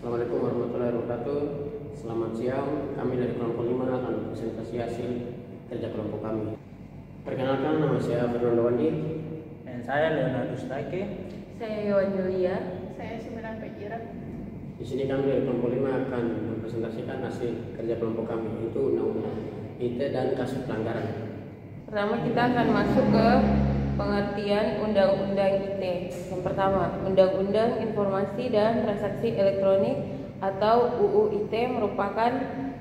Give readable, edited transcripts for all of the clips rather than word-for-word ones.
Assalamualaikum warahmatullahi wabarakatuh. Selamat siang, kami dari kelompok 5 akan presentasi hasil kerja kelompok kami. Perkenalkan, nama saya Fernando Wandi. Dan saya Leonardo Stake. Saya Yohan Julia. Saya Sumiran Pejira. Di sini kami dari kelompok 5 akan mempresentasikan hasil kerja kelompok kami, yaitu undang-undang IT dan kasus pelanggaran. Pertama kita akan masuk ke pengertian Undang-Undang IT. Yang pertama, Undang-Undang Informasi dan Transaksi Elektronik atau UU ITE merupakan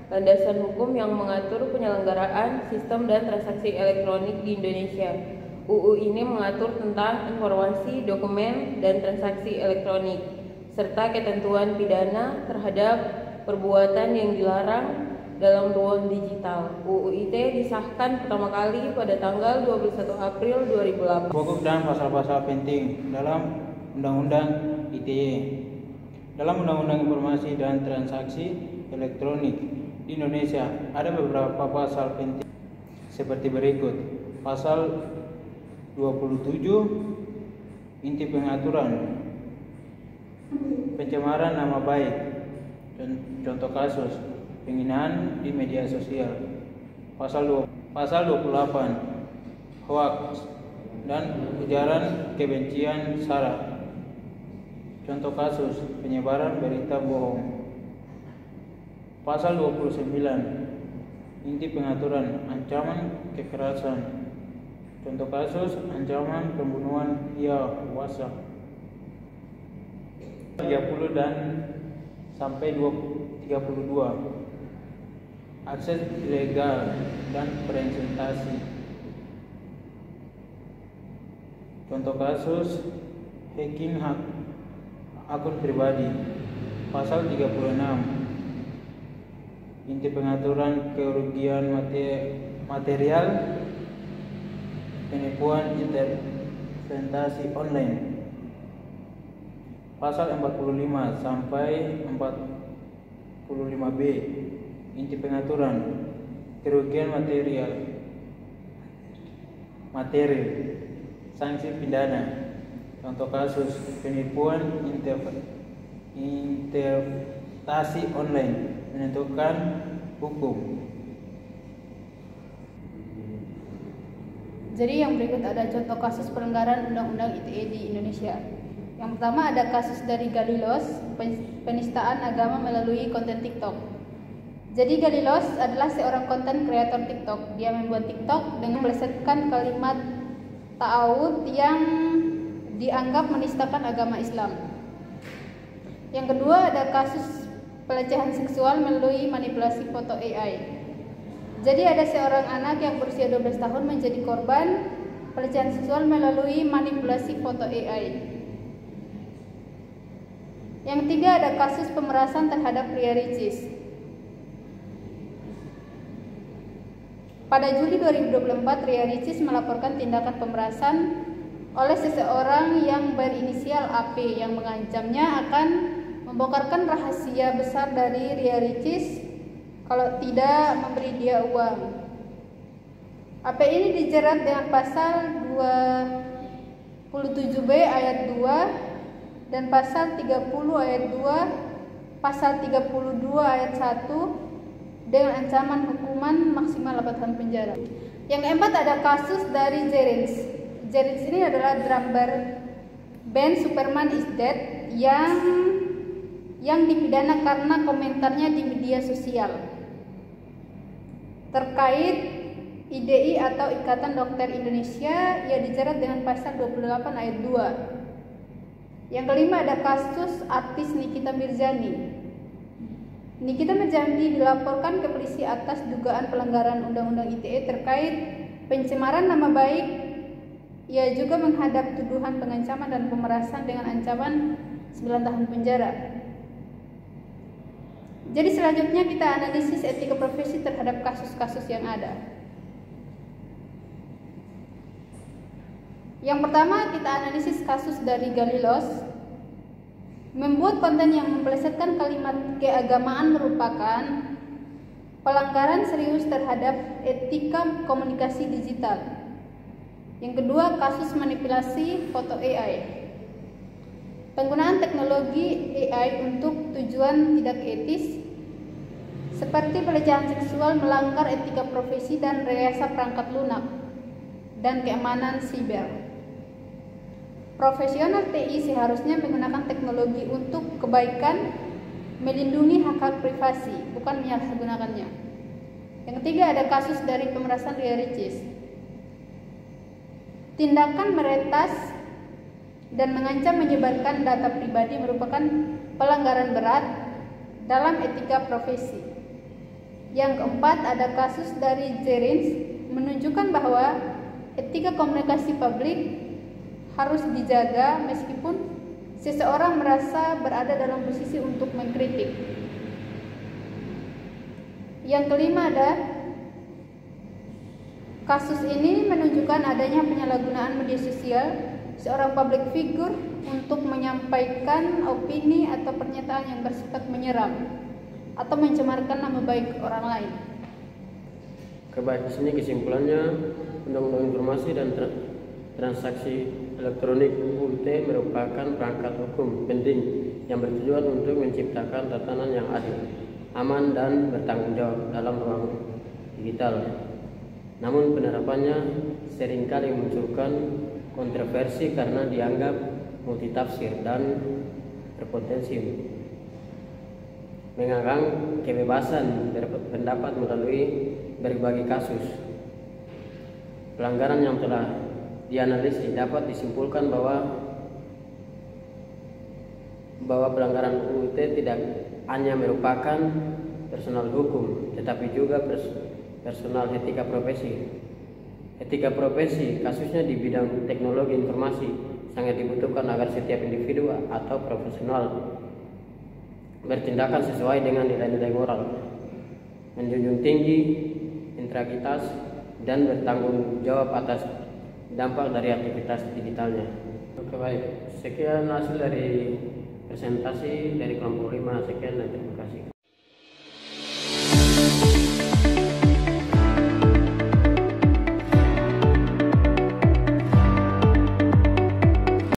landasan hukum yang mengatur penyelenggaraan sistem dan transaksi elektronik di Indonesia. UU ini mengatur tentang informasi, dokumen, dan transaksi elektronik, serta ketentuan pidana terhadap perbuatan yang dilarang dalam ruang digital. UU ITE disahkan pertama kali pada tanggal 21 April 2008. Pokok dan pasal-pasal penting dalam Undang-Undang ITE. Dalam Undang-Undang Informasi dan Transaksi Elektronik di Indonesia ada beberapa pasal penting seperti berikut. Pasal 27 inti pengaturan pencemaran nama baik, contoh kasus penghinaan di media sosial. Pasal 28 hoax dan ujaran kebencian sara, contoh kasus penyebaran berita bohong. Pasal 29 inti pengaturan ancaman kekerasan, contoh kasus ancaman pembunuhan via WhatsApp. 30 dan sampai 32 akses ilegal dan presentasi, contoh kasus hacking akun pribadi. Pasal 36 inti pengaturan kerugian material, penipuan investasi online. Pasal 45 sampai 45B inti pengaturan kerugian materi, sanksi pidana, contoh kasus penipuan investasi online, menentukan hukum. Jadi yang berikut ada contoh kasus pelanggaran Undang-Undang ITE di Indonesia. Yang pertama ada kasus dari Galilos, penistaan agama melalui konten TikTok. Jadi Galilos adalah seorang konten kreator TikTok. Dia membuat TikTok dengan melesetkan kalimat ta'awud yang dianggap menistakan agama Islam. Yang kedua ada kasus pelecehan seksual melalui manipulasi foto AI. Jadi ada seorang anak yang berusia 12 tahun menjadi korban pelecehan seksual melalui manipulasi foto AI. Yang ketiga ada kasus pemerasan terhadap Ria Ricis. Pada Juli 2024, Ria Ricis melaporkan tindakan pemerasan oleh seseorang yang berinisial AP yang mengancamnya akan membongkarkan rahasia besar dari Ria Ricis kalau tidak memberi dia uang. AP ini dijerat dengan pasal 27B ayat 2 dan pasal 30 ayat 2, pasal 32 ayat 1 dengan ancaman hukuman maksimal 8 tahun penjara. Yang keempat ada kasus dari Jerins. Jerins ini adalah drummer band Superman is Dead yang dipidana karena komentarnya di media sosial terkait IDI atau Ikatan Dokter Indonesia. Ia dijerat dengan pasal 28 ayat 2. Yang kelima ada kasus artis Nikita Mirzani. Nikita Mirzani dilaporkan ke polisi atas dugaan pelanggaran Undang-Undang ITE terkait pencemaran nama baik. Ia juga menghadap tuduhan pengancaman dan pemerasan dengan ancaman 9 tahun penjara. Jadi selanjutnya kita analisis etika profesi terhadap kasus-kasus yang ada. Yang pertama kita analisis kasus dari Galilos. Membuat konten yang mempelesetkan kalimat keagamaan merupakan pelanggaran serius terhadap etika komunikasi digital. Yang kedua, kasus manipulasi foto AI. Penggunaan teknologi AI untuk tujuan tujuan tidak etis seperti pelecehan seksual, melanggar etika profesi dan rekayasa perangkat lunak dan keamanan siber. Profesional TI seharusnya menggunakan teknologi untuk kebaikan, melindungi hak-hak privasi, bukan menyalahgunakannya. Yang ketiga, ada kasus dari pemerasan Ria Ricis. Tindakan meretas dan mengancam menyebarkan data pribadi merupakan pelanggaran berat dalam etika profesi. Yang keempat, ada kasus dari Zerins menunjukkan bahwa etika komunikasi publik harus dijaga meskipun seseorang merasa berada dalam posisi untuk mengkritik. Yang kelima, ada kasus ini menunjukkan adanya penyalahgunaan media sosial seorang public figure untuk menyampaikan opini atau pernyataan yang bersifat menyeram atau mencemarkan nama baik orang lain. Di sini kesimpulannya, Undang-Undang Informasi dan Transaksi Elektronik UU ITE merupakan perangkat hukum penting yang bertujuan untuk menciptakan tatanan yang adil, aman dan bertanggung jawab dalam ruang digital. Namun penerapannya seringkali memunculkan kontroversi karena dianggap multitafsir dan berpotensi mengekang kebebasan berpendapat melalui berbagai kasus. Pelanggaran yang telah dianalisis dapat disimpulkan bahwa pelanggaran UU ITE tidak hanya merupakan personal hukum, tetapi juga personal etika profesi. Etika profesi kasusnya di bidang teknologi informasi sangat dibutuhkan agar setiap individu atau profesional bertindakan sesuai dengan nilai-nilai moral, menjunjung tinggi integritas dan bertanggung jawab atas dampak dari aktivitas digitalnya. Oke, baik. Sekian hasil dari presentasi dari kelompok 5. Sekian dan terima kasih.